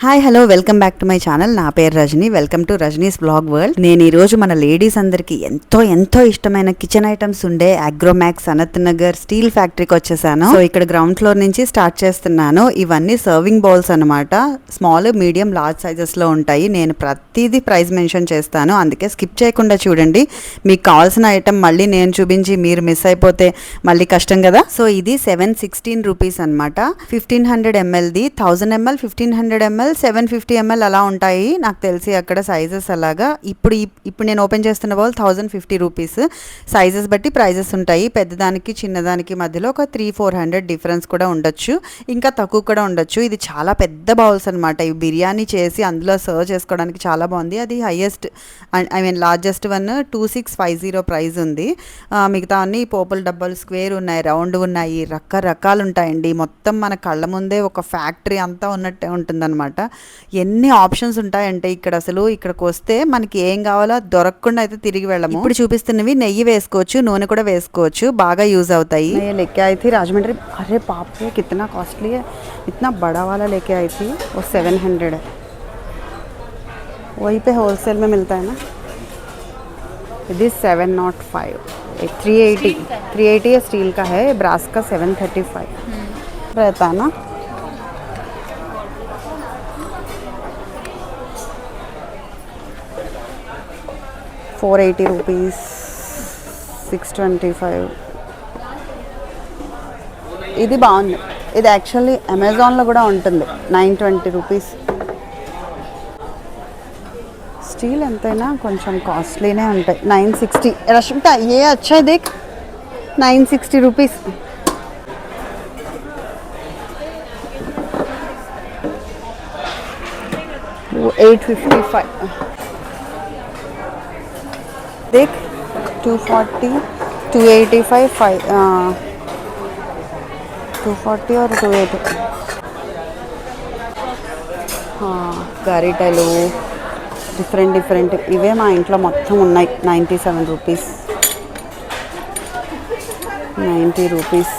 Hi hello welcome back to my channel. నా పేరు Rajani. Welcome to Rajani's blog world. నేను ఈరోజు మన లేడీస్ అందరికీ ఎంతో ఎంతో ఇష్టమైన కిచెన్ ఐటమ్స్ ఉండే అగ్రోమాక్స్ సనత్ నగర్ స్టీల్ ఫ్యాక్టరీకి వచ్చేసాను. సో ఇక్కడ గ్రౌండ్ ఫ్లోర్ నుంచి స్టార్ట్ చేస్తున్నాను. ఇవన్నీ సర్వింగ్ బౌల్స్ అనమాట. స్మాల్, మీడియం, లార్జ్ సైజెస్ లో ఉంటాయి. నేను ప్రతిదీ ప్రైస్ మెన్షన్ చేస్తాను, అందుకే స్కిప్ చేయకుండా చూడండి. మీకు కావాల్సిన ఐటమ్ మళ్ళీ నేను చూపించి మీరు మిస్ అయిపోతే మళ్ళీ కష్టం కదా. సో ఇది 716 రూపీస్ అనమాట. 1500 ml, 1000 ml, 1500 ml, 750 ml అలా ఉంటాయి. నాకు తెలిసి అక్కడ సైజెస్ అలాగా. ఇప్పుడు నేను ఓపెన్ చేస్తున్న బౌల్ 1050 రూపీస్. సైజెస్ బట్టి ప్రైజెస్ ఉంటాయి. పెద్దదానికి చిన్నదానికి మధ్యలో ఒక 300-400 డిఫరెన్స్ కూడా ఉండొచ్చు, ఇంకా తక్కువ కూడా ఉండొచ్చు. ఇది చాలా పెద్ద బౌల్స్ అనమాట. ఇవి బిర్యానీ చేసి అందులో సర్వ్ చేసుకోవడానికి చాలా బాగుంది. అది హైయెస్ట్, లార్జెస్ట్ వన్ 2650 ప్రైస్ ఉంది. మిగతా అన్ని పోపుల డబ్బాలు స్క్వేర్ ఉన్నాయి, రౌండ్ ఉన్నాయి, రకరకాలు ఉంటాయండి. మొత్తం మన కళ్ళ ముందే ఒక ఫ్యాక్టరీ అంతా ఉన్నట్టే ఉంటుందన్నమాట. ఎన్ని ఆప్షన్స్ ఉంటాయంటే ఇక్కడ అసలు ఇక్కడికి వస్తే మనకి ఏం కావాలో దొరకకుండా అయితే తిరిగి వెళ్ళము. ఇప్పుడు చూపిస్తున్నవి నెయ్యి వేసుకోవచ్చు, నూనె కూడా వేసుకోవచ్చు, బాగా యూజ్ అవుతాయి. लेके आई थी राजमंड्री. अरे बाप रे कितना कॉस्टली है. इतना बड़ा वाला लेके आई थी, वो 700 है. वहीं पे होलसेल में मिलता है ना. दिस 705, 380 है, स्टील का है. ब्रास का 735 रहता है ना. 480 రూపీస్, 625. ఇది బాగుంది. ఇది యాక్చువల్లీ అమెజాన్లో కూడా ఉంటుంది, 920 రూపీస్. స్టీల్ ఎంతైనా కొంచెం కాస్ట్లీనే ఉంటాయి. 960. రష్మిక ఏ అచ్చా దేక్, 960 రూపీస్. $855. देख 240, 285, 240 और 280. గరిటెలు డిఫరెంట్ ఇవే మా ఇంట్లో మొత్తం ఉన్నాయి. 97 రూపీస్, 90 రూపీస్,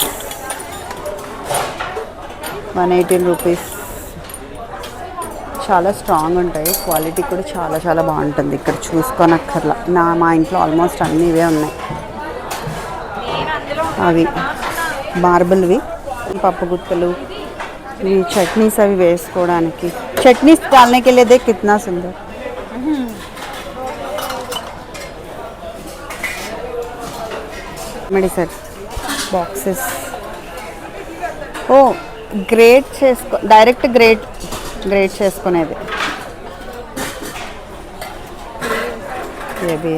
118 రూపీస్. చాలా స్ట్రాంగ్ ఉంటాయి, క్వాలిటీ కూడా చాలా చాలా బాగుంటుంది. ఇక్కడ చూసుకోనక్కర్లా. మా ఇంట్లో ఆల్మోస్ట్ అన్నీ ఇవే ఉన్నాయి. అవి మార్బుల్వి, పప్పు గుత్తలు, ఇవి చట్నీస్ అవి వేసుకోవడానికి. చట్నీస్ डालने के लिए देख कितना सुंदर. మెడిసర్ బాక్సెస్. ఓ గ్రేట్ చేసుకో, డైరెక్ట్ గ్రేట్ చేసుకునేది. ఏవి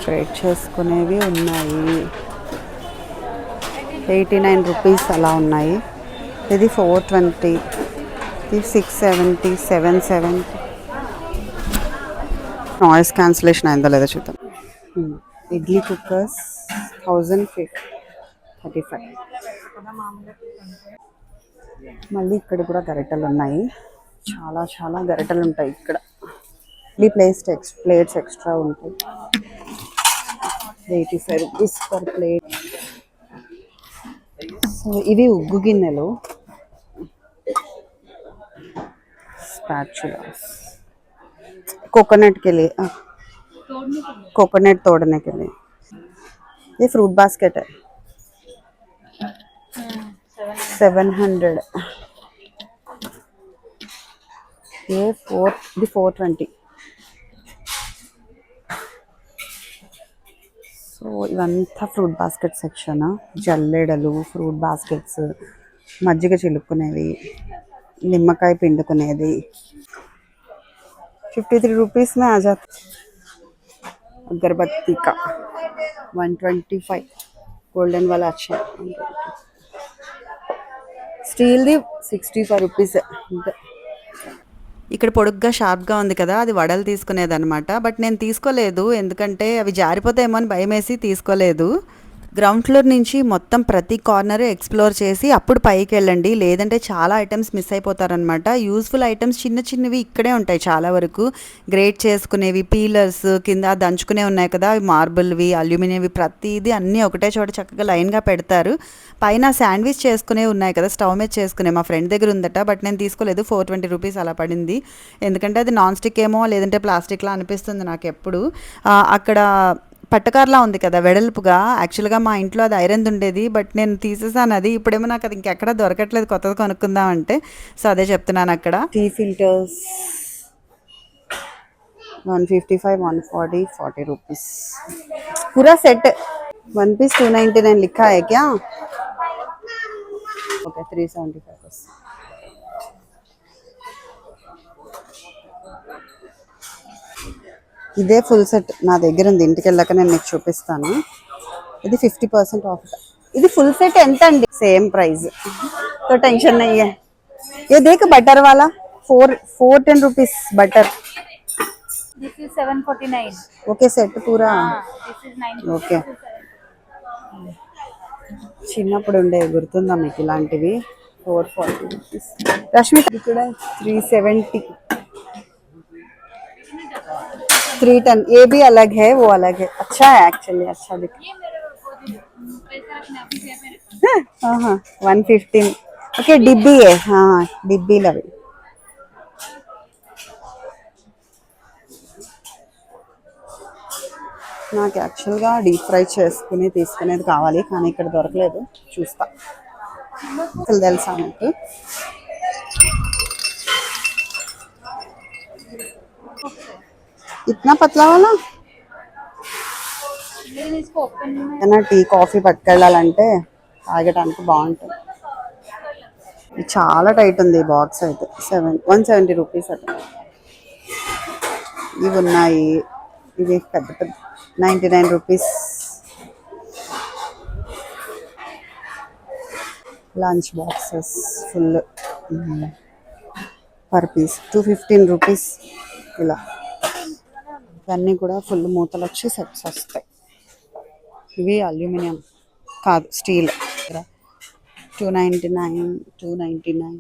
గ్రేట్ చేసుకునేవి ఉన్నాయి. 89 రూపీస్ అలా ఉన్నాయి. ఇది 420, ఇది 670, 770. నాయిస్ క్యాన్సిలేషన్ అయిందో లేదో చూద్దాం. ఇడ్లీ కుక్కర్స్ 1035. మళ్ళీ ఇక్కడ కూడా గరిటెలు ఉన్నాయి. చాలా చాలా గరిటెలు ఉంటాయి ఇక్కడ. ఇడ్లీ ప్లేట్స్ ఎక్స్ట్రా ఉంటాయి. 85 రూపీస్ పర్ ప్లేట్. సో ఇవి ఉగ్గు గిన్నెలు, స్పాచులాస్, कोकोनट के लिए, कोकोनट तोड़ने के लिए. ये फ्रूट बास्केट है, 700. ये 420. సో ఇవంతా ఫ్రూట్ బాస్కెట్ సెక్షన్. జల్లెడలు, ఫ్రూట్ బాస్కెట్స్, మజ్జిగ చిలుక్కునేవి, నిమ్మకాయ పిండుకునేది. 53 रुपीस में आ जाता. अगरबत्ती का 125, गोल्डन वाला अच्छा है. स्टील दी 65 రూపీస్. ఇక్కడ పొడుగ్గా షార్ప్గా ఉంది కదా, అది వడలు తీసుకునేది అనమాట. బట్ నేను తీసుకోలేదు, ఎందుకంటే అవి జారిపోతాయేమో అని భయం వేసి తీసుకోలేదు. గ్రౌండ్ ఫ్లోర్ నుంచి మొత్తం ప్రతి కార్నర్ ఎక్స్ప్లోర్ చేసి అప్పుడు పైకి వెళ్ళండి, లేదంటే చాలా ఐటమ్స్ మిస్ అయిపోతారనమాట. యూస్ఫుల్ ఐటమ్స్ చిన్న చిన్నవి ఇక్కడే ఉంటాయి చాలా వరకు. గ్రేట్ చేసుకునేవి, పీలర్స్, కింద దంచుకునే ఉన్నాయి కదా, మార్బుల్వి, అల్యూమినియంవి, ప్రతిదీ అన్నీ ఒకటే చోట చక్కగా లైన్గా పెడతారు. పైన శాండ్విచ్ చేసుకునే ఉన్నాయి కదా, స్టవ్ మీద చేసుకునే, మా ఫ్రెండ్ దగ్గర ఉందట, బట్ నేను తీసుకోలేదు. 420 రూపీస్ అలా పడింది. ఎందుకంటే అది నాన్ స్టిక్ ఏమో లేదంటే ప్లాస్టిక్లా అనిపిస్తుంది నాకు ఎప్పుడు. అక్కడ పట్టకార్లా ఉంది కదా వెడల్పుగా, యాక్చువల్గా మా ఇంట్లో అది ఐరన్ ఉండేది, బట్ నేను తీసేసాను అది. ఇప్పుడేమో నాకు అది ఇంకెక్కడ దొరకట్లేదు కొత్తది కొనుక్కుందామంటే. సో అదే చెప్తున్నాను. అక్కడ టీ ఫిల్టర్స్ 155, 140, 40 रुपीस पूरा सेट. वन पीस 299 लिखा है क्या? ओके 375. ఇదే ఫుల్ సెట్ నా దగ్గర ఉంది, ఇంటికి వెళ్ళాక నేను మీకు చూపిస్తాను. ఇది 50% ఆఫ్. ఇది ఫుల్ సెట్ ఎంత అండి? సేమ్ ప్రైస్, तो टेंशन नहीं है. ये देख बटर वाला 410 rupees butter. This is 749. Okay set పూరా. This is 9. ఓకే. చిన్నప్పుడు ఉండేవి గుర్తుందా మీకు ఇలాంటివి? 440 రూపీస్. రష్మిక ఇక్కడ 370, 310. ये भी अलग है, वो अलग है. अच्छा है एक्चुअली, अच्छा दिख. ये मेरे पैसा रखने आपकी जेब में रखना. हाँ हाँ 115. ओके डिब्बी है. हाँ डिब्बी लवी. నాకు యాక్చువల్గా డీప్ ఫ్రై చేసుకుని తీసుకునేది కావాలి, కానీ ఇక్కడ దొరకలేదు. చూస్తా. అసలు తెలుసా మీకు? ఇట్నా పతలా వాలా लेकिन इसको ओपन में ఏదైనా టీ కాఫీ పట్టుకెళ్ళాలంటే తాగడానికి బాగుంటుంది. ఇది చాలా టైట్ ఉంది ఈ బాక్స్ అయితే. 170 రూపీస్ అట. ఇవి ఉన్నాయి, ఇవి పెద్ద పెద్ద 99 rupees. Lunch boxes full per piece 215 rupees. ఇలా ఇవన్నీ కూడా ఫుల్ మూతలు వచ్చి సెట్స్ వస్తాయి. ఇవి అల్యూమినియం కాదు, స్టీల్. 299, 299.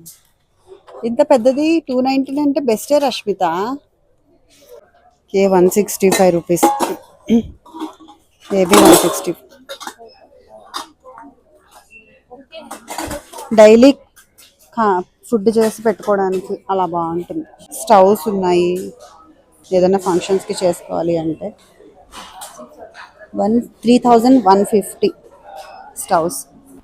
ఇంత పెద్దది 299 అంటే బెస్టే రష్మిత. ఏ 165 రూపీస్. ఏబీ 160. డైలీ ఫుడ్ చేసి పెట్టుకోవడానికి అలా బాగుంటుంది. స్టవ్స్ ఉన్నాయి, ఏదైనా ఫంక్షన్స్కి చేసుకోవాలి అంటే 3150 స్టవ్స్.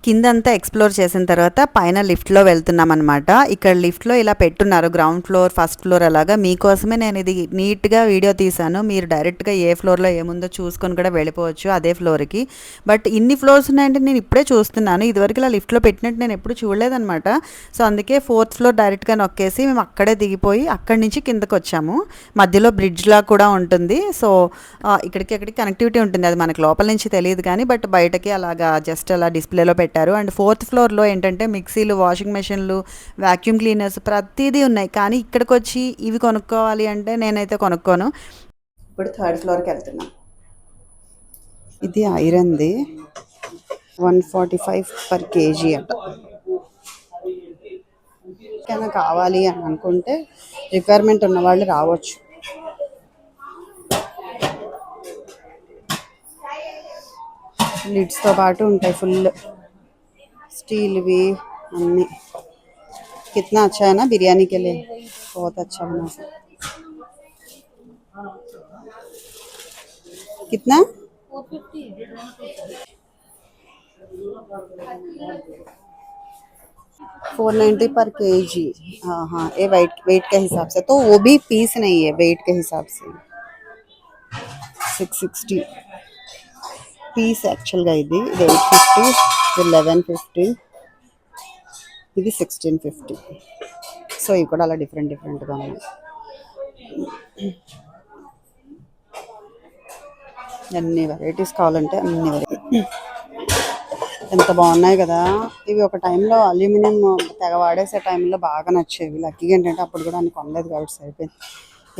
కిందంతా ఎక్స్ప్లోర్ చేసిన తర్వాత పైన లిఫ్ట్లో వెళ్తున్నాం అనమాట. ఇక్కడ లిఫ్ట్లో ఇలా పెట్టున్నారు, గ్రౌండ్ ఫ్లోర్, ఫస్ట్ ఫ్లోర్ అలాగా. మీకోసమే నేను ఇది నీట్గా వీడియో తీశాను. మీరు డైరెక్ట్గా ఏ ఫ్లోర్లో ఏముందో చూసుకొని కూడా వెళ్ళిపోవచ్చు అదే ఫ్లోర్కి. బట్ ఇన్ని ఫ్లోర్స్ ఉన్నాయంటే నేను ఇప్పుడే చూస్తున్నాను. ఇదివరకు ఇలా లిఫ్ట్లో పెట్టినట్టు నేను ఎప్పుడు చూడలేదనమాట. సో అందుకే 4th ఫ్లోర్ డైరెక్ట్గా నొక్కేసి మేము అక్కడే దిగిపోయి అక్కడి నుంచి కిందకు వచ్చాము. మధ్యలో బ్రిడ్జ్లా కూడా ఉంటుంది. సో ఇక్కడికి అక్కడికి కనెక్టివిటీ ఉంటుంది. అది మనకు లోపల నుంచి తెలియదు కానీ, బట్ బయటకి అలాగా జస్ట్ అలా డిస్ప్లేలో పెట్టారు. అండ్ 4th ఫ్లోర్లో ఏంటంటే మిక్సీలు, వాషింగ్ మెషిన్లు, వాక్యూమ్ క్లీనర్స్ ప్రతిదీ ఉన్నాయి. కానీ ఇక్కడికి వచ్చి ఇవి కొనుక్కోవాలి అంటే నేనైతే కొనుక్కోను. ఇప్పుడు 3rd ఫ్లోర్కి వెళ్తున్నాం. ఇది ఐరన్ది 145 per kg అట. ఏమైనా కావాలి అని అనుకుంటే రిక్వైర్మెంట్ ఉన్న వాళ్ళు రావచ్చు. లిడ్స్తో పాటు ఉంటాయి ఫుల్ స్టీల్వి అన్నీ. कितना अच्छा है ना बिरयानी के लिए, बहुत अच्छा बना है. कितना? 490 पर केजी. हाँ हाँ ये वेट के हिसाब से, तो वो भी पीस नहीं है, वेट के हिसाब से 660 పీస్ యాక్చువల్గా. ఇది 850, 1150, ఇది 1650. సో ఇవి కూడా అలా డిఫరెంట్గా ఉన్నాయి. అన్ని వెరైటీస్ కావాలంటే అన్ని వెరైటీ. ఎంత బాగున్నాయి కదా ఇవి. ఒక టైంలో అల్యూమినియం తెగ వాడేసే టైంలో బాగా నచ్చేవి. లక్కీగా ఏంటంటే అప్పుడు కూడా అన్ని కొనలేదు కాబట్టి సరిపోయింది.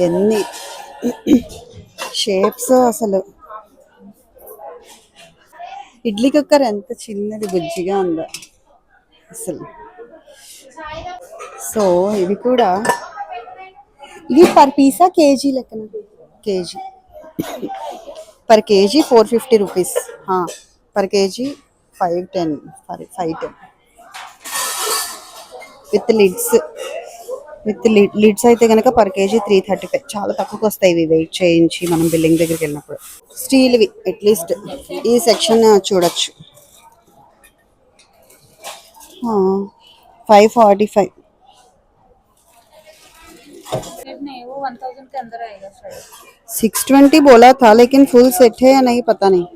ఎన్ని షేప్స్ అసలు. ఇడ్లీ కుక్కర్ ఎంత చిన్నది బుజ్జిగా ఉందో అసలు. సో ఇవి కూడా, ఇది పర్ పీసా కేజీ లెక్కన? KG, per KG 450 rupees. Per KG 510, 510 with lids. With lids అయితే కనుక పర్ కేజీ 335. చాలా తక్కువకి వస్తాయి ఇవి వెయిట్ చేయించి మనం బిల్లింగ్ దగ్గరికి వెళ్ళినప్పుడు. స్టీల్వి అట్లీస్ట్ ఈ సెక్షన్ చూడొచ్చు. 545. सेट नहीं वो 1000 के अंदर आएगा शायद. 620 बोला था लेकिन फुल सेट है या नहीं पता नहीं.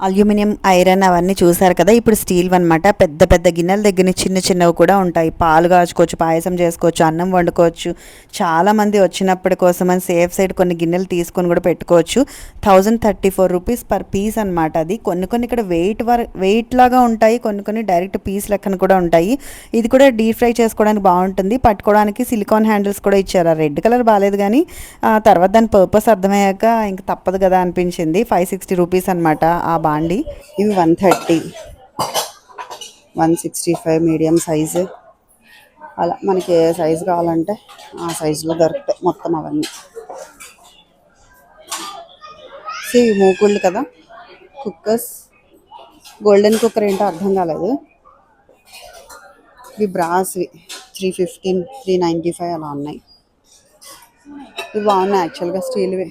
అల్యూమినియం, ఐరన్ అవన్నీ చూసారు కదా. ఇప్పుడు స్టీల్ అనమాట. పెద్ద పెద్ద గిన్నెల దగ్గర చిన్న చిన్నవి కూడా ఉంటాయి. పాలు కాచుకోవచ్చు, పాయసం చేసుకోవచ్చు, అన్నం వండుకోవచ్చు. చాలామంది వచ్చినప్పటి కోసం అని సేఫ్ సైడ్ కొన్ని గిన్నెలు తీసుకొని కూడా పెట్టుకోవచ్చు. 1034 రూపీస్ పర్ పీస్ అనమాట. అది కొన్ని ఇక్కడ వెయిట్ లాగా ఉంటాయి, కొన్ని డైరెక్ట్ పీస్ లెక్కన కూడా ఉంటాయి. ఇది కూడా డీప్ ఫ్రై చేసుకోవడానికి బాగుంటుంది. పట్టుకోవడానికి సిలికాన్ హ్యాండిల్స్ కూడా ఇచ్చారు. ఆ రెడ్ కలర్ బాగాలేదు కానీ తర్వాత దాని పర్పస్ అర్థమయ్యాక ఇంక తప్పదు కదా అనిపించింది. 560 రూపీస్ అనమాట ఆ బాండి. ఇవి 130, 165 మీడియం సైజు. అలా మనకి ఏ సైజు కావాలంటే ఆ సైజులో దొరుకుతాయి మొత్తం అవన్నీ. ఇవి మూకుళ్ళు కదా, కుక్కర్స్. గోల్డెన్ కుక్కర్ ఏంటో అర్థం కాలేదు. ఇవి బ్రాస్వి 315, 395 అలా ఉన్నాయి. ఇవి బాగున్నాయి యాక్చువల్గా స్టీల్వి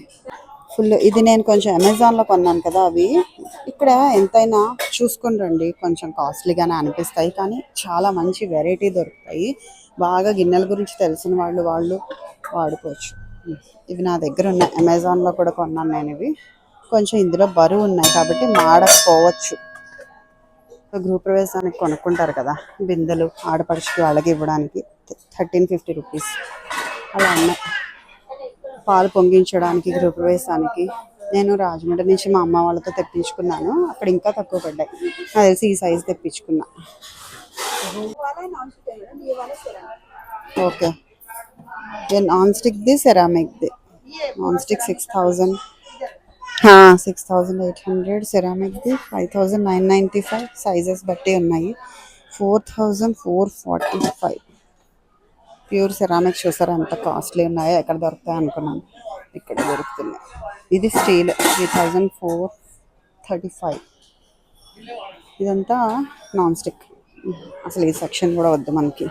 ఫుల్. ఇది నేను కొంచెం అమెజాన్లో కొన్నాను కదా. అవి ఇక్కడ ఎంతైనా చూసుకొని రండి, కొంచెం కాస్ట్లీగానే అనిపిస్తాయి కానీ చాలా మంచి వెరైటీ దొరుకుతాయి. బాగా గిన్నెల గురించి తెలిసిన వాళ్ళు వాడుకోవచ్చు. ఇవి నా దగ్గర ఉన్నాయి, అమెజాన్లో కూడా కొన్నాను నేను. ఇవి కొంచెం ఇందులో బరువు ఉన్నాయి కాబట్టి మాడకపోవచ్చు. గృహ ప్రవేశానికి కొనుక్కుంటారు కదా బిందెలు, ఆడపడుచుకి వాళ్ళకి ఇవ్వడానికి 1350 రూపీస్ అలా ఉన్నాయి. పాలు పొంగించడానికి గృహప్రవేశానికి నేను రాజమండ్రి నుంచి మా అమ్మ వాళ్ళతో తెప్పించుకున్నాను. అక్కడ ఇంకా తక్కువ పడ్డాయి. నాకు తెలిసి ఈ సైజు తెప్పించుకున్నా. ఓకే, నాన్ స్టిక్ది, సెరామిక్ది. Non stick 6000, 6800. సెరామిక్ది 5995. సైజెస్ బట్టి ఉన్నాయి. 4445. ప్యూర్ సెరామిక్ చూసారా ఎంత కాస్ట్లీ ఉన్నాయో. ఎక్కడ దొరుకుతాయి అనుకున్నాను, ఇక్కడ దొరుకుతున్నాయి. ఇది స్టీల్ 3435. ఇదంతా నాన్ స్టిక్. అసలు ఈ సెక్షన్ కూడా వద్దు మనకి.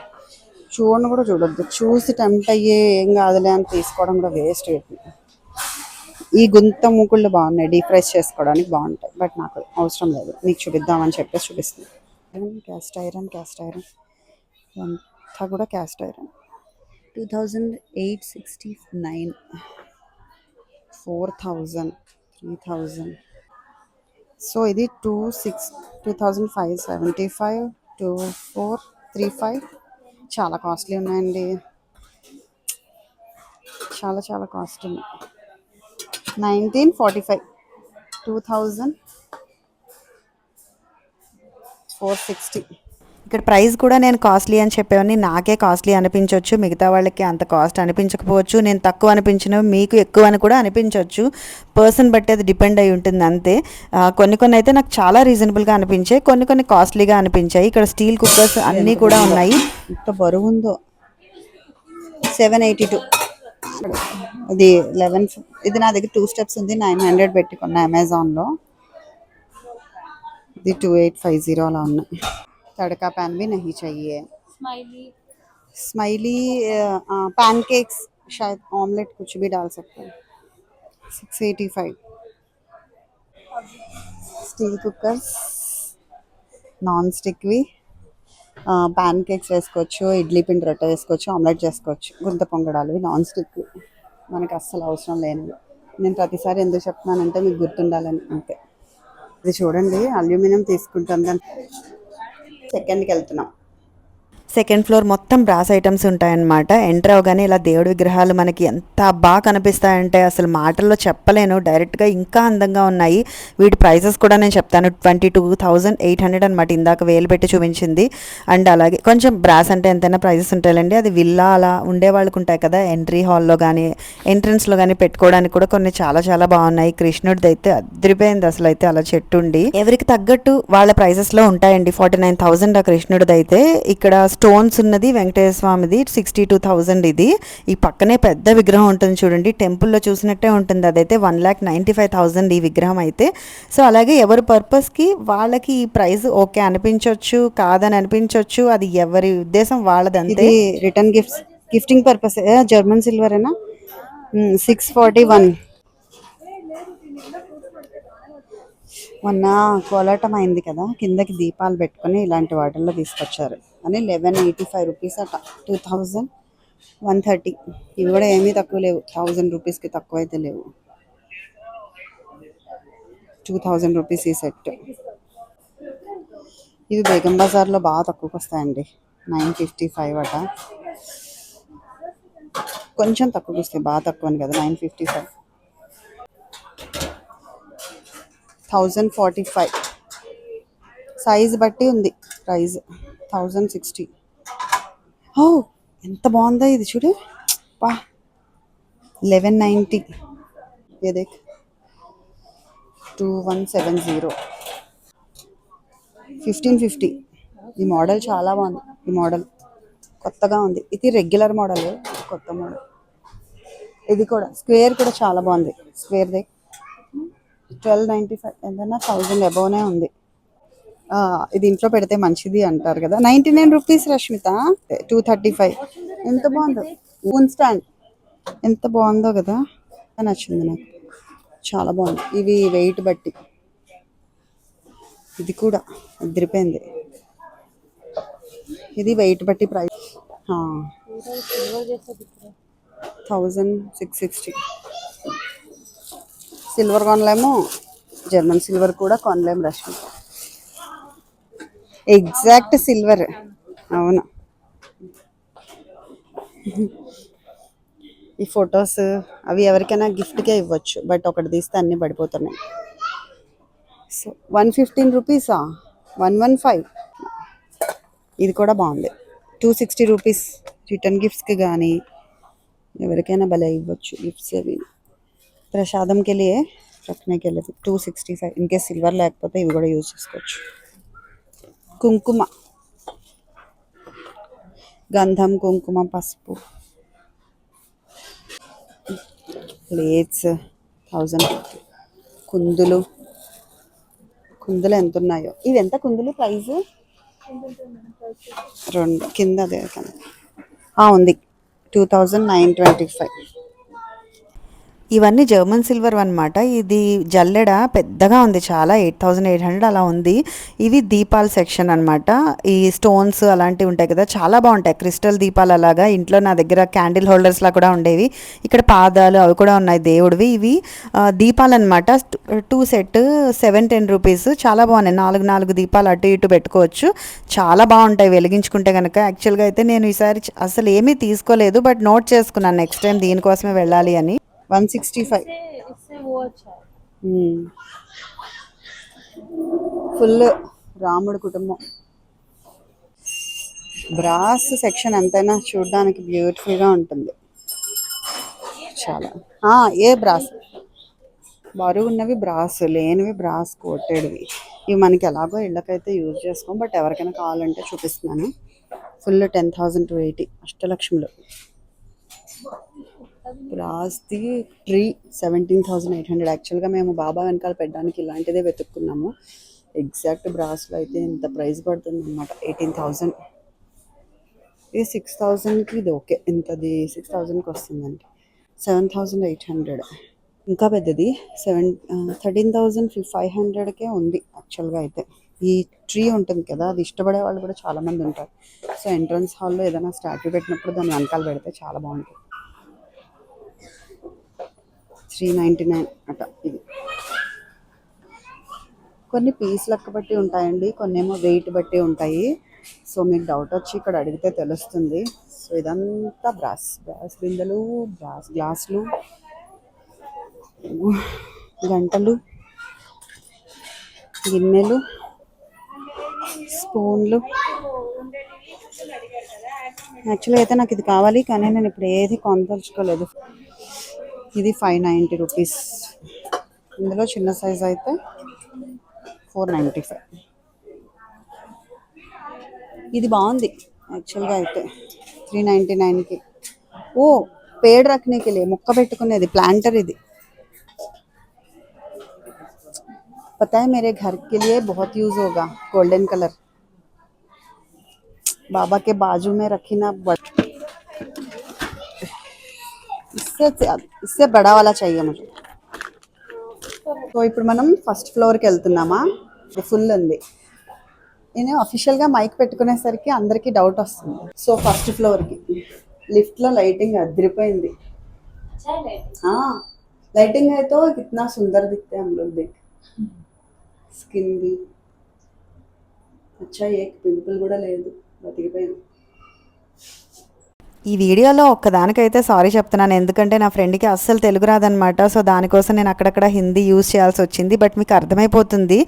కూడా చూడొద్దు. చూసి టెంప్ట్ అయ్యే ఏం కాదులే అని తీసుకోవడం కూడా వేస్ట్. ఈ గుంత మూకుళ్ళు బాగున్నాయి, డీప్ ఫ్రైస్ చేసుకోవడానికి బాగుంటాయి. బట్ నాకు అవసరం లేదు, నీకు చూపిద్దామని చెప్పేసి చూపిస్తుంది. క్యాస్ట్ ఐరన్ అంతా కూడా క్యాస్ట్ ఐరన్. 2869, 4000, 3000. సో ఇది 2575, 2435. చాలా కాస్ట్లీ ఉన్నాయండి, చాలా కాస్ట్ ఉంది. 1945, 2460. ఇక్కడ ప్రైస్ కూడా నేను కాస్ట్లీ అని చెప్పేవని నాకే కాస్ట్లీ అనిపించవచ్చు, మిగతా వాళ్ళకి అంత కాస్ట్ అనిపించకపోవచ్చు. నేను తక్కువ అనిపించినవి మీకు ఎక్కువ అని కూడా అనిపించవచ్చు. పర్సన్ బట్టి అది డిపెండ్ అయి ఉంటుంది అంతే. కొన్ని అయితే నాకు చాలా రీజనబుల్గా అనిపించాయి, కొన్ని కాస్ట్లీగా అనిపించాయి. ఇక్కడ స్టీల్ కుక్కర్స్ అన్నీ కూడా ఉన్నాయి. ఇంత బరువు ఉందో. 782. ఇది 11. ఇది నా దగ్గర 2 స్టెప్స్ ఉంది, 900 పెట్టుకున్నా అమెజాన్లో. ఇది 2850 అలా ఉన్నాయి. तड़का पैन भी नहीं चाहिए. स्माइली पैनकेक्स, शायद ऑमलेट कुछ भी डाल सकते हैं. 685. स्टील कुकर्स నాన్ స్టిక్వి. ప్యాన్ కేక్స్ వేసుకోవచ్చు, ఇడ్లీ పిండి రొట్టె వేసుకోవచ్చు, ఆమ్లెట్ చేసుకోవచ్చు. గుంత పొంగడాలు నాన్ స్టిక్ మనకు అస్సలు అవసరం లేనివి. నేను ప్రతిసారి ఎందుకు చెప్తున్నానంటే మీకు గుర్తుండాలని అంతే. ఇది చూడండి, అల్యూమినియం తీసుకుంటాను. సెకండ్కి వెళ్తున్నాం. సెకండ్ ఫ్లోర్ మొత్తం బ్రాస్ ఐటమ్స్ ఉంటాయన్నమాట. ఎంటర్ అవగానే ఇలా దేవుడి విగ్రహాలు మనకి ఎంత బాగా కనిపిస్తాయంటే అసలు మాటల్లో చెప్పలేను. డైరెక్ట్గా ఇంకా అందంగా ఉన్నాయి. వీటి ప్రైసెస్ కూడా నేను చెప్తాను. 22,800 అనమాట. ఇందాక వేలు పెట్టి చూపించింది. అండ్ అలాగే కొంచెం బ్రాస్ అంటే ఎంతైనా ప్రైజెస్ ఉంటాయండి. అది విల్లా అలా ఉండే వాళ్ళకు ఉంటాయి కదా, ఎంట్రీ హాల్లో కానీ ఎంట్రన్స్లో కానీ పెట్టుకోవడానికి కూడా కొన్ని చాలా చాలా బాగున్నాయి. కృష్ణుడిది అయితే అదిరిపోయింది అసలు. అయితే అలా చెట్టు ఉండి ఎవరికి తగ్గట్టు వాళ్ళ ప్రైజెస్లో ఉంటాయండి. 49,000 ఆ కృష్ణుడిది అయితే. ఇక్కడ స్టోన్స్ ఉన్నది వెంకటేశ్వర స్వామిది 62,000 ఇది. ఈ పక్కనే పెద్ద విగ్రహం ఉంటుంది చూడండి, టెంపుల్లో చూసినట్టే ఉంటుంది. అదైతే 1,95,000 ఈ విగ్రహం అయితే. సో అలాగే ఎవరి పర్పస్కి వాళ్ళకి ఈ ప్రైస్ ఓకే అనిపించవచ్చు, కాదని అనిపించవచ్చు. అది ఎవరి ఉద్దేశం వాళ్ళది అంతే. రిటర్న్ గిఫ్టింగ్ పర్పస్ జర్మన్ సిల్వరేనా 641. మొన్న కోలాటం అయింది కదా, కిందకి దీపాలు పెట్టుకొని ఇలాంటి వాటిల్లో తీసుకొచ్చారు అని 1185 రూపీస్ అట. 2,130. ఇవి కూడా ఏమీ తక్కువ లేవు, 1000 రూపీస్కి తక్కువ అయితే లేవు. 2,000 రూపీస్ ఈ సెట్. ఇవి బేగం బజార్లో బాగా తక్కువకి వస్తాయండి. 955 అట. కొంచెం తక్కువకి వస్తాయి, బాగా తక్కువ అని కదా. 955. 1,045. సైజ్ బట్టి ఉంది ప్రైజ్. 1,060. ఓ ఎంత బాగుందో ఇది చూడు. పా 1190. ఏదే 2170. 1550. ఈ మోడల్ చాలా బాగుంది. ఈ మోడల్ కొత్తగా ఉంది. ఇది రెగ్యులర్ మోడల్, కొత్త మోడల్. ఇది కూడా స్క్వేర్ కూడా చాలా బాగుంది. స్క్వేర్దే 1295. ఎంతన్నా 1000 అబోవ్నే ఉంది. ఇది ఇంట్లో పెడితే మంచిది అంటారు కదా. 99 రూపీస్ రష్మిత. 235. ఎంత బాగుందో. ఫోన్ స్టాండ్ ఎంత బాగుందో కదా, నచ్చింది నాకు, చాలా బాగుంది. ఇవి వెయిట్ బట్టి. ఇది కూడా అదిరిపోయింది. ఇది వెయిట్ బట్టి ప్రైస్ 1,660. సిల్వర్ కొనలేము, జర్మన్ సిల్వర్ కూడా కొనలేము రష్మి. Exact silver. అవును. ఈ ఫొటోస్ అవి ఎవరికైనా గిఫ్ట్కే ఇవ్వచ్చు, బట్ ఒకటి తీస్తే అన్నీ పడిపోతున్నాయి. సో 115 రూపీసా, 115. ఇది కూడా బాగుంది. 260 రూపీస్. రిటర్న్ గిఫ్ట్స్కి కానీ ఎవరికైనా భలే ఇవ్వచ్చు గిఫ్ట్స్. అవి ప్రసాదంకి వెళ్ళి రఖనేకి వెళ్ళేది. 265. ఇంకే సిల్వర్ లేకపోతే ఇవి కూడా యూజ్ చేసుకోవచ్చు. కుంకుమ, గంధం, కుంకుమ, పసుపు, ప్లేట్స్ 1,050. కుందులు ఎంత ఉన్నాయో. ఇవి ఎంత కుందులు ప్రైస్? 2 కింద అదే ఉంది. 2,925. ఇవన్నీ జర్మన్ సిల్వర్ అనమాట. ఇది జల్లెడ పెద్దగా ఉంది చాలా, 8,800 అలా ఉంది. ఇవి దీపాల సెక్షన్ అనమాట. ఈ స్టోన్స్ అలాంటివి ఉంటాయి కదా, చాలా బాగుంటాయి. క్రిస్టల్ దీపాలు అలాగా. ఇంట్లో నా దగ్గర క్యాండిల్ హోల్డర్స్లా కూడా ఉండేవి. ఇక్కడ పాదాలు అవి కూడా ఉన్నాయి దేవుడివి. ఇవి దీపాలు అనమాట. 2 సెట్ 710 రూపీస్. చాలా బాగున్నాయి. 4 దీపాలు అటు ఇటు పెట్టుకోవచ్చు. చాలా బాగుంటాయి వెలిగించుకుంటే కనుక. యాక్చువల్గా అయితే నేను ఈసారి అసలు ఏమీ తీసుకోలేదు, బట్ నోట్ చేసుకున్నాను నెక్స్ట్ టైం దీనికోసమే వెళ్ళాలి అని. 165. ఫుల్ రాముడు కుటుంబం. బ్రాస్ సెక్షన్ ఎంతైనా చూడడానికి బ్యూటిఫుల్గా ఉంటుంది చాలా. ఏ బ్రాస్ బరువు ఉన్నవి బ్రాస్, లేనివి బ్రాస్ కోటెడ్వి. ఇవి మనకి ఎలాగో ఇళ్ళకైతే యూజ్ చేసుకోం, బట్ ఎవరికైనా కావాలంటే చూపిస్తున్నాను. Full 10,000 to 80. అష్టలక్ష్ములు. బ్రాస్ది ట్రీ 17,800. యాక్చువల్గా మేము బాబా వెనకాల పెట్టడానికి ఇలాంటిదే వెతుక్కున్నాము. ఎగ్జాక్ట్ బ్రాస్లో అయితే ఇంత ప్రైస్ పడుతుంది అనమాట. 18,000. ఇది 6,000కి ఇది ఓకే. ఇంతది 6,000కి వస్తుందండి. 7,800. ఇంకా పెద్దది 13,500కే ఉంది యాక్చువల్గా అయితే. ఈ ట్రీ ఉంటుంది కదా, అది ఇష్టపడే వాళ్ళు కూడా చాలామంది ఉంటారు. సో ఎంట్రన్స్ హాల్లో ఏదైనా స్టాట్యూ పెట్టినప్పుడు దాన్ని వెనకాల పెడితే చాలా బాగుంటుంది. 399 అట. ఇది కొన్ని పీస్ లెక్క బట్టి ఉంటాయండి, కొన్ని ఏమో వెయిట్ బట్టి ఉంటాయి. సో మీకు డౌట్ వచ్చి ఇక్కడ అడిగితే తెలుస్తుంది. సో ఇదంతా బ్రాస్ బిందెలు, బ్రాస్ గ్లాసులు, గంటలు, గిన్నెలు, స్పూన్లు. యాక్చువల్లీ అయితే నాకు ఇది కావాలి, కానీ నేను ఇప్పుడు ఏది కొనదలుచుకోలేదు. ఇది 590 రూపీస్. ఇందులో చిన్న సైజ్ అయితే 495. ఇది బాగుంది యాక్చువల్గా అయితే 399కి. ఓ పేड़ रखने के लिए మొక్క పెట్టుకునేది ప్లాంటర్ ఇది. पता है मेरे घर के लिए बहुत यूज होगा. गोल्डन कलर बाबा के बाजू में रखी ना. इससे इससे बड़ा वाला चाहिए मुझे. సో ఇప్పుడు మనం ఫస్ట్ ఫ్లోర్కి వెళ్తున్నామా? ఇది ఫుల్ ఉంది. నేను అఫీషియల్గా మైక్ పెట్టుకునేసరికి అందరికీ డౌట్ వస్తుంది. సో ఫస్ట్ ఫ్లోర్కి లిఫ్ట్లో లైటింగ్ అదిరిపోయింది. लाइटिंग है तो कितना सुंदर दिखते हैं हम लोग. देख स्किन भी अच्छा, एक पिंपल కూడా లేదు, బతికిపోయింది. ఈ వీడియోలో ఒక్కదానికైతే సారీ చెప్తున్నాను, ఎందుకంటే నా ఫ్రెండ్కి అస్సలు తెలుగు రాదనమాట. సో దానికోసం నేను అక్కడక్కడ హిందీ యూజ్ చేయాల్సి వచ్చింది. బట్ మీకు అర్థమైపోతుంది,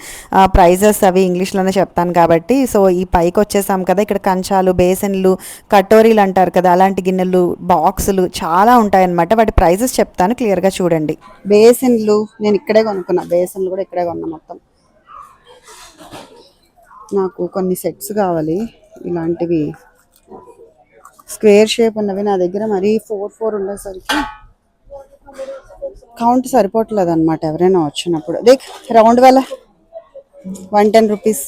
ప్రైజెస్ అవి ఇంగ్లీష్లోనే చెప్తాను కాబట్టి. సో ఈ పైకి వచ్చేసాం కదా, ఇక్కడ కంచాలు, బేసన్లు, కటోరీలు అంటారు కదా, అలాంటి గిన్నెలు, బాక్సులు చాలా ఉంటాయన్నమాట. వాటి ప్రైజెస్ చెప్తాను, క్లియర్గా చూడండి. బేసన్లు నేను ఇక్కడే కొనుక్కున్నా, బేసన్లు కూడా ఇక్కడే కొన్నా. మొత్తం నాకు కొన్ని సెట్స్ కావాలి ఇలాంటివి, స్క్వేర్ షేప్ ఉన్నవి. నా దగ్గర మరీ 4 ఉండేసరికి కౌంట్ సరిపోవట్లేదు అనమాట ఎవరైనా వచ్చినప్పుడు. దేఖ్ రౌండ్ वाला 110 रुपीस.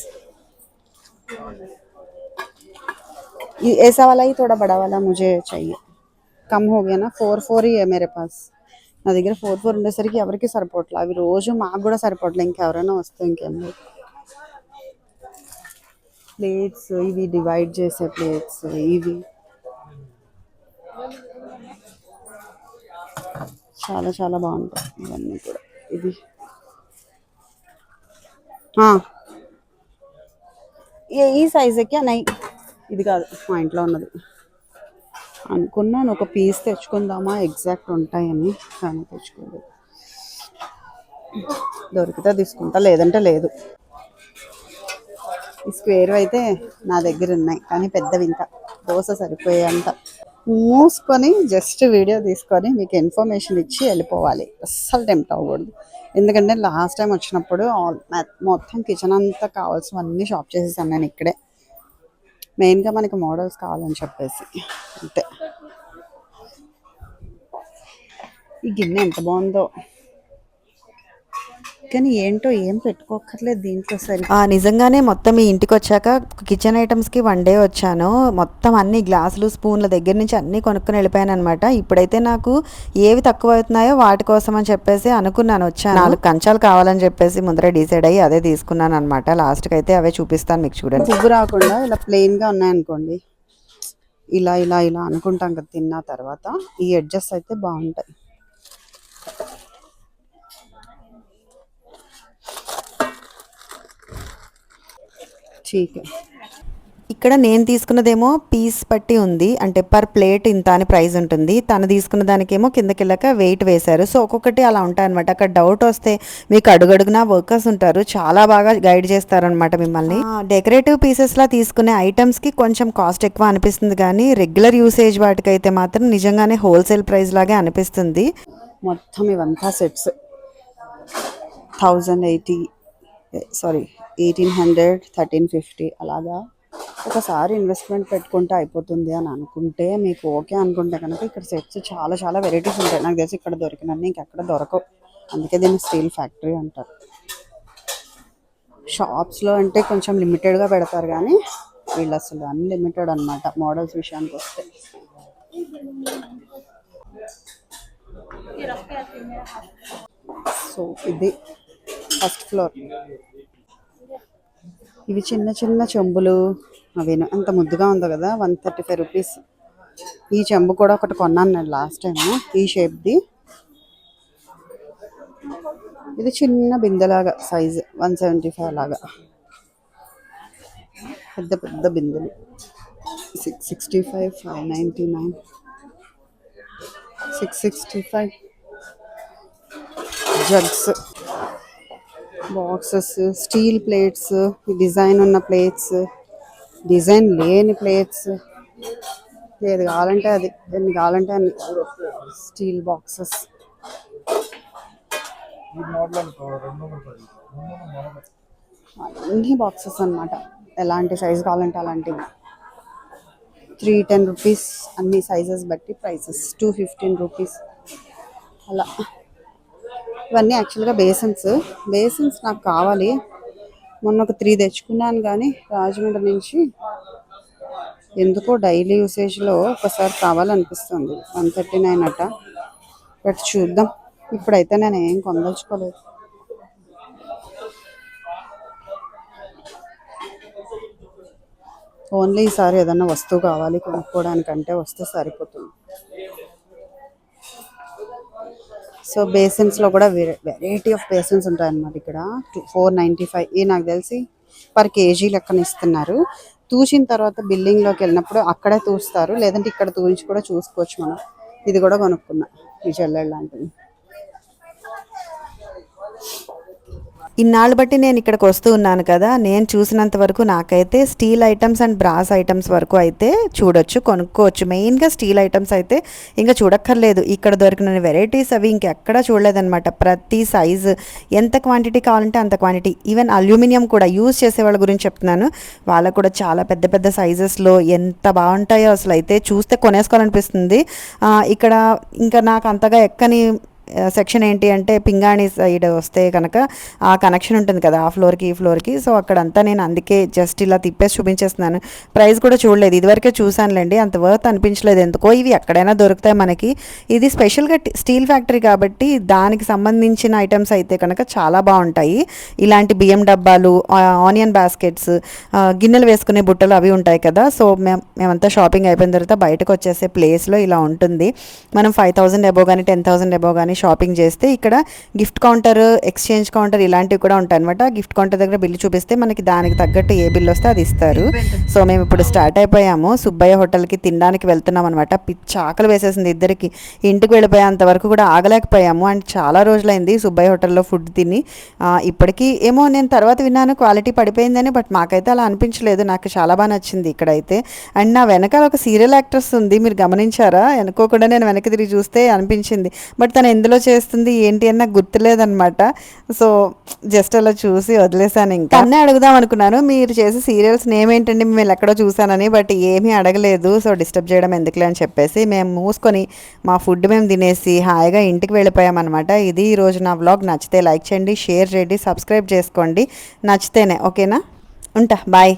ऐसा वाला ही थोड़ा बड़ा वाला मुझे चाहिए. कम हो गया ना, 4 ही है मेरे पास. నా దగ్గర 4 ఉండేసరికి ఎవరికి సరిపోవట్లేదు. అవి రోజు మాకు కూడా సరిపోవట్లేదు, ఇంకెవరైనా వస్తే ఇంకేం లేదు. ప్లేట్స్ ఇవి డివైడ్ చేసే ప్లేట్స్ ఇవి చాలా చాలా బాగుంటాయి ఇవన్నీ కూడా. ఇది ఈ సైజుకి నై, ఇది కాదు మా ఇంట్లో ఉన్నది. అనుకున్నాను ఒక పీస్ తెచ్చుకుందామా ఎగ్జాక్ట్ ఉంటాయని, కానీ తెచ్చుకోలేదు. దొరికితే తీసుకుంటా, లేదంటే లేదు. ఈ స్క్వేర్ అయితే నా దగ్గర ఉన్నాయి, కానీ పెద్దవి ఇంకా దోశ సరిపోయేంత. మూసుకొని జస్ట్ వీడియో తీసుకొని మీకు ఇన్ఫర్మేషన్ ఇచ్చి వెళ్ళిపోవాలి, అస్సలు టెంప్ట్ అవ్వకూడదు. ఎందుకంటే లాస్ట్ టైం వచ్చినప్పుడు మొత్తం కిచెన్ అంతా కావాల్సినవన్నీ షాప్ చేసేసాను నేను ఇక్కడే. మెయిన్గా మనకి మోడల్స్ కావాలని చెప్పేసి అంతే. ఈ గిన్నె ఎంత బాగుందో, కానీ ఏంటో ఏం పెట్టుకోకర్లేదు దీంట్లో. సరే నిజంగానే మొత్తం ఈ ఇంటికి వచ్చాక కిచెన్ ఐటమ్స్కి 1 డే వచ్చాను. మొత్తం అన్ని గ్లాసులు, స్పూన్ల దగ్గర నుంచి అన్నీ కొనుక్కొని వెళ్ళిపోయాను అనమాట. ఇప్పుడైతే నాకు ఏవి తక్కువ అవుతున్నాయో వాటి కోసం అని చెప్పేసి అనుకున్నాను వచ్చాను. 4 కంచాలు కావాలని చెప్పేసి ముందరే డిసైడ్ అయ్యి అదే తీసుకున్నాను అనమాట. లాస్ట్కి అయితే అవే చూపిస్తాను మీకు, చూడండి. పువ్వు రాకుండా ఇలా ప్లెయిన్గా ఉన్నాయనుకోండి, ఇలా ఇలా ఇలా అనుకుంటాం కదా తిన్న తర్వాత. ఈ ఎడ్జెస్ అయితే బాగుంటాయి. ఇక్కడ నేను తీసుకున్నదేమో పీస్ పట్టి ఉంది, అంటే పర్ ప్లేట్ ఇంత అని ప్రైస్ ఉంటుంది. తను తీసుకున్న దానికేమో కిందకెళ్ళక వెయిట్ వేశారు. సో ఒక్కొక్కటి అలా ఉంటాయన్నమాట. అక్కడ డౌట్ వస్తే మీకు అడుగడుగునా వర్కర్స్ ఉంటారు, చాలా బాగా గైడ్ చేస్తారనమాట మిమ్మల్ని. డెకరేటివ్ పీసెస్లా తీసుకునే ఐటమ్స్కి కొంచెం కాస్ట్ ఎక్కువ అనిపిస్తుంది, కానీ రెగ్యులర్ యూసేజ్ వాటికైతే మాత్రం నిజంగానే హోల్సేల్ ప్రైస్ లాగే అనిపిస్తుంది. మొత్తం ఇవంతా సెట్స్ 1800, 1350 అలాగా. ఒకసారి ఇన్వెస్ట్మెంట్ పెట్టుకుంటే అయిపోతుంది అని అనుకుంటే, మీకు ఓకే అనుకుంటే కనుక ఇక్కడ సెట్స్ చాలా చాలా వెరైటీస్ ఉంటాయి. నాకు తెలిసి ఇక్కడ దొరికినన్ని ఇంకెక్కడ దొరకవు, అందుకే దీన్ని స్టీల్ ఫ్యాక్టరీ అంటారు. షాప్స్లో అంటే కొంచెం లిమిటెడ్గా పెడతారు, కానీ వీళ్ళు అసలు అన్లిమిటెడ్ అనమాట మోడల్స్ విషయానికి వస్తే. సో ఇది ఫస్ట్ ఫ్లోర్. ఇవి చిన్న చిన్న చెంబులు, అవి ఎంత ముద్దుగా ఉందో కదా. 135 రూపీస్. ఈ చెంబు కూడా ఒకటి కొన్నాను నేను లాస్ట్ టైం, ఈ షేప్ది. ఇది చిన్న బిందెలాగా సైజు 175 లాగా. పెద్ద పెద్ద బిందెలు 665, 599, 665. Jugs, boxes, steel plates, design ఉన్న ప్లేట్స్, డిజైన్ లేని ప్లేట్స్, ఏది కావాలంటే అది, ఎన్ని కావాలంటే అన్ని స్టీల్ బాక్సెస్. అన్ని బాక్సెస్ అన్నమాట, ఎలాంటి సైజు కావాలంటే అలాంటివి. 310 రూపీస్, అన్ని సైజెస్ బట్టి ప్రైసెస్. 215 రూపీస్ అలా. ఇవన్నీ యాక్చువల్గా బేసిన్స్ నాకు కావాలి. మొన్న ఒక 3 తెచ్చుకున్నాను, కానీ రాజమండ్రి నుంచి ఎందుకో డైలీ యూసేజ్లో ఒకసారి కావాలనిపిస్తుంది. 139 అట, బట్ చూద్దాం. ఇప్పుడైతే నేను ఏం కొనదలుచుకోలేదు. ఓన్లీ ఈసారి ఏదన్నా వస్తువు కావాలి కొనుక్కోవడానికంటే వస్తే సరిపోతుంది. సో బేసిన్స్లో కూడా వెరైటీ ఆఫ్ బేసిన్స్ ఉంటాయన్నమాట ఇక్కడ. 495, ఈ నాకు తెలిసి పర్ కేజీ లెక్కన ఇస్తున్నారు. తూచిన తర్వాత బిల్డింగ్లోకి వెళ్ళినప్పుడు అక్కడే తూస్తారు, లేదంటే ఇక్కడ తూచి కూడా చూసుకోవచ్చు మనం. ఇది కూడా కొనుక్కున్నా, ఈ జల్లెడ లాంటిది. ఇన్నాళ్ళు బట్టి నేను ఇక్కడికి వస్తూ ఉన్నాను కదా, నేను చూసినంత వరకు నాకైతే steel items and brass items వరకు అయితే చూడొచ్చు, కొనుక్కోవచ్చు. మెయిన్గా స్టీల్ ఐటమ్స్ అయితే ఇంకా చూడక్కర్లేదు. ఇక్కడ దొరికిన వెరైటీస్ అవి ఇంకెక్కడా చూడలేదన్నమాట. ప్రతి సైజు ఎంత క్వాంటిటీ కావాలంటే అంత క్వాంటిటీ. ఈవెన్ అల్యూమినియం కూడా యూజ్ చేసే వాళ్ళ గురించి చెప్తున్నాను, వాళ్ళకు కూడా చాలా పెద్ద పెద్ద సైజెస్లో ఎంత బాగుంటాయో అసలు. అయితే చూస్తే కొనేసుకోవాలనిపిస్తుంది. ఇక్కడ ఇంకా నాకు అంతగా ఎక్కని సెక్షన్ ఏంటి అంటే, పింగాణి సైడ్ వస్తే కనుక ఆ కనెక్షన్ ఉంటుంది కదా, ఆ ఫ్లోర్కి ఈ ఫ్లోర్కి. సో అక్కడంతా నేను అందుకే జస్ట్ ఇలా తిప్పేసి చూపించేస్తున్నాను. ప్రైస్ కూడా చూడలేదు, ఇదివరకే చూసానులేండి, అంత వర్త్ అనిపించలేదు ఎందుకో. ఇవి ఎక్కడైనా దొరుకుతాయి మనకి. ఇది స్పెషల్గా స్టీల్ ఫ్యాక్టరీ కాబట్టి దానికి సంబంధించిన ఐటమ్స్ అయితే కనుక చాలా బాగుంటాయి. ఇలాంటి బియ్యం డబ్బాలు, ఆనియన్ బాస్కెట్స్, గిన్నెలు వేసుకునే బుట్టలు అవి ఉంటాయి కదా. సో మేమంతా షాపింగ్ అయిపోయిన తర్వాత బయటకు వచ్చేసే ప్లేస్లో ఇలా ఉంటుంది. మనం 5000 అబోవ్ కానీ 10,000 అబోవ్ కానీ షాపింగ్ చేస్తే ఇక్కడ గిఫ్ట్ కౌంటర్, ఎక్స్చేంజ్ కౌంటర్ ఇలాంటివి కూడా ఉంటాయి అనమాట. గిఫ్ట్ కౌంటర్ దగ్గర బిల్లు చూపిస్తే మనకి దానికి తగ్గట్టు ఏ బిల్ వస్తే అది ఇస్తారు. సో మేము ఇప్పుడు స్టార్ట్ అయిపోయాము, సుబ్బయ్య హోటల్కి తినడానికి వెళ్తున్నాం అనమాట. పిచ్చి ఆకలి వేసేసింది ఇద్దరికి. ఇంటికి వెళ్ళిపోయేంత వరకు కూడా ఆగలేకపోయాము. అండ్ చాలా రోజులైంది సుబ్బయ్య హోటల్లో ఫుడ్ తిని. ఇప్పటికీ ఏమో నేను తర్వాత విన్నాను క్వాలిటీ పడిపోయిందని, బట్ మాకైతే అలా అనిపించలేదు. నాకు చాలా బాగా నచ్చింది ఇక్కడైతే. అండ్ నా వెనకాల ఒక సీరియల్ యాక్ట్రెస్ ఉంది, మీరు గమనించారా? అనుకోకుండా నేను వెనక్కి తిరిగి చూస్తే అనిపించింది, బట్ తను ఎందులో చేస్తుంది ఏంటి అని నాకు గుర్తులేదనమాట. సో జస్ట్ అలా చూసి వదిలేసాను. ఇంకా అన్నీ అడుగుదాం అనుకున్నాను, మీరు చేసే సీరియల్స్ నేమ్ ఏంటండి, మేము ఎక్కడో చూసానని, బట్ ఏమీ అడగలేదు. సో డిస్టర్బ్ చేయడం ఎందుకులే అని చెప్పేసి మేము మూసుకొని మా ఫుడ్ మేము తినేసి హాయిగా ఇంటికి వెళ్ళిపోయామన్నమాట. ఇది ఈరోజు నా వ్లాగ్. నచ్చితే లైక్ చేయండి, షేర్ చేయండి, సబ్స్క్రైబ్ చేసుకోండి నచ్చితేనే. ఓకేనా? ఉంటా, బాయ్.